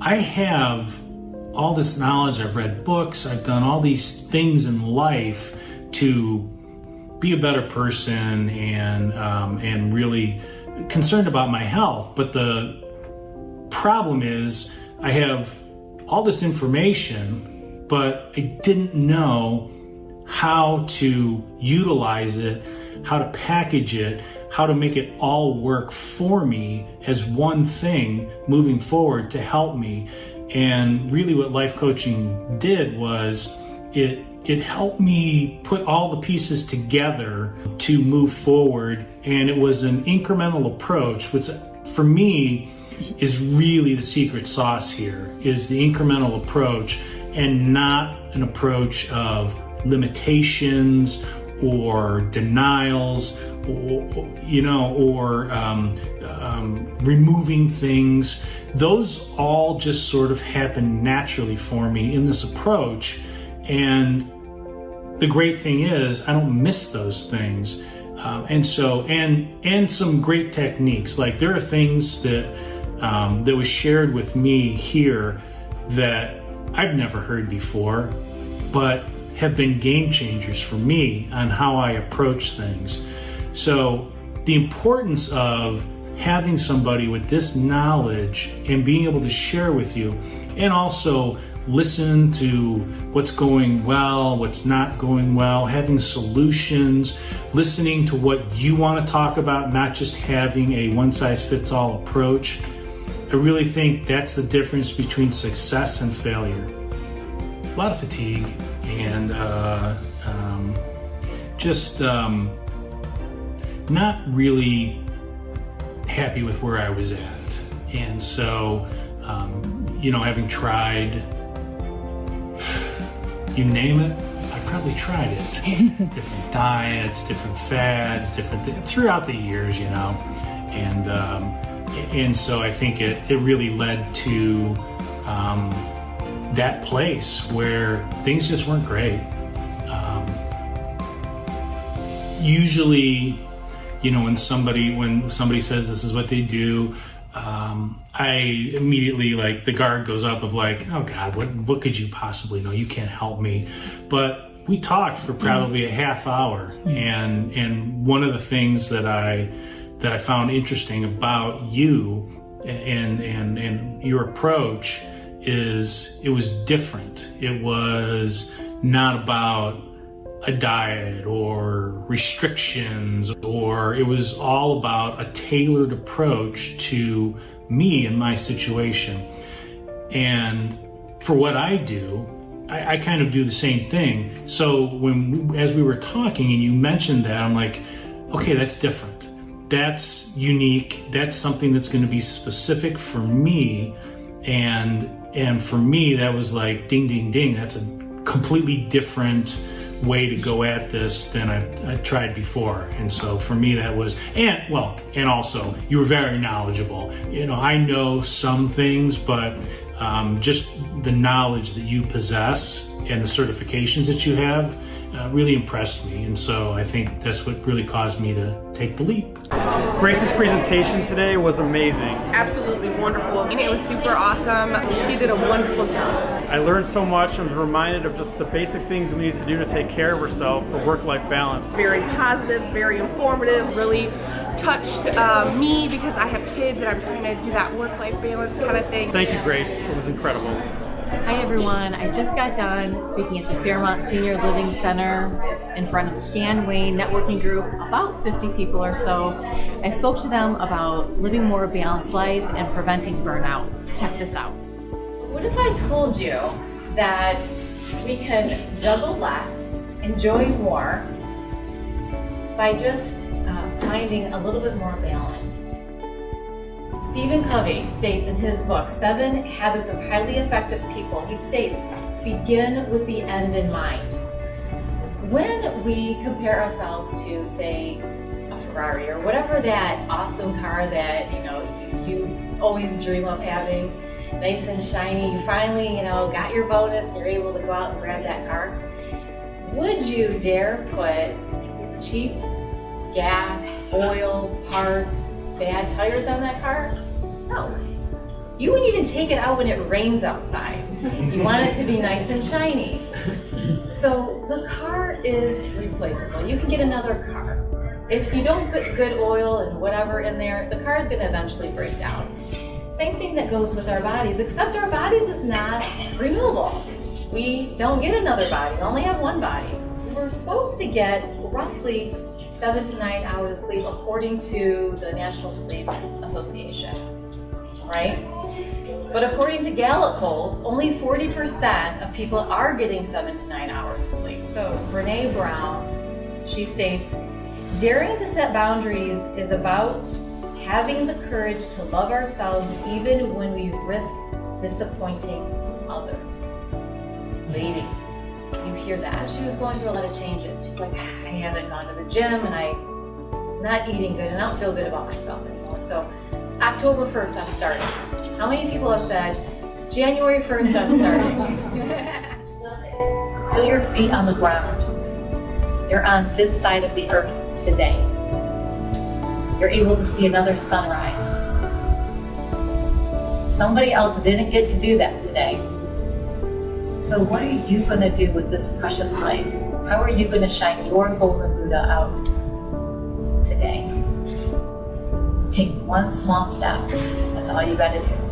I have all this knowledge, I've read books, I've done all these things in life to be a better person and really concerned about my health. But the problem is I have all this information, but I didn't know how to utilize it, how to package it, how to make it all work for me as one thing moving forward to help me. And really what life coaching did was it helped me put all the pieces together to move forward. And it was an incremental approach, which for me is really the secret sauce here, is the incremental approach, and not an approach of limitations or denials or removing things. Those all just sort of happen naturally for me in this approach. And the great thing is I don't miss those things. And some great techniques. Like there are things that was shared with me here that I've never heard before, but have been game changers for me on how I approach things. So the importance of having somebody with this knowledge and being able to share with you, and also listen to what's going well, what's not going well, having solutions, listening to what you want to talk about, not just having a one-size-fits-all approach. I really think that's the difference between success and failure. A lot of fatigue and not really happy with where I was at. And so, having tried, you name it, I probably tried it. Different diets, different fads, throughout the years, and so I think it really led to that place where things just weren't great. Usually, when somebody says this is what they do, I immediately, the guard goes up of oh God, what could you possibly know? You can't help me. But we talked for probably a half hour, and one of the things that I found interesting about you and your approach is it was different. It was not about a diet or restrictions, or it was all about a tailored approach to me and my situation. And for what I do, I kind of do the same thing. So as we were talking and you mentioned that, I'm like, okay, that's different. That's unique. That's something that's going to be specific for me. And for me, that was like ding, ding, ding. That's a completely different way to go at this than I tried before. And so for me that was, and also you were very knowledgeable. I know some things, but just the knowledge that you possess and the certifications that you have really impressed me. And so I think that's what really caused me to take the leap. Grace's presentation today was amazing. Absolutely wonderful. It was super awesome. She did a wonderful job. I learned so much. I was reminded of just the basic things we need to do to take care of ourselves for work-life balance. Very positive, very informative. Really touched me because I have kids and I'm trying to do that work-life balance kind of thing. Thank you, Grace. It was incredible. Hi everyone, I just got done speaking at the Fairmont Senior Living Center in front of Scanway networking group, about 50 people or so. I spoke to them about living more balanced life and preventing burnout. Check this out. What if I told you that we can juggle less, enjoy more, by just finding a little bit more balance? Stephen Covey states in his book, 7 Habits of Highly Effective People, he states, begin with the end in mind. When we compare ourselves to, say, a Ferrari or whatever that awesome car that you always dream of having, nice and shiny, you finally got your bonus, you're able to go out and grab that car, would you dare put cheap gas, oil, parts, bad tires on that car? No. You wouldn't even take it out when it rains outside. You want it to be nice and shiny. So the car is replaceable. You can get another car. If you don't put good oil and whatever in there, the car is going to eventually break down. Same thing that goes with our bodies, except our bodies is not renewable. We don't get another body, we only have one body. We're supposed to get roughly 7 to 9 hours of sleep according to the National Sleep Association, right? But according to Gallup polls, only 40% of people are getting 7 to 9 hours of sleep. So Brene Brown, she states, daring to set boundaries is about having the courage to love ourselves even when we risk disappointing others. Ladies, you hear that? She was going through a lot of changes. She's like, I haven't gone to the gym and I'm not eating good and I don't feel good about myself anymore. So October 1st, I'm starting. How many people have said, January 1st, I'm starting? Feel your feet on the ground. You're on this side of the earth today. You're able to see another sunrise. Somebody else didn't get to do that today. So what are you going to do with this precious life? How are you going to shine your golden Buddha out today? Take one small step. That's all you got to do.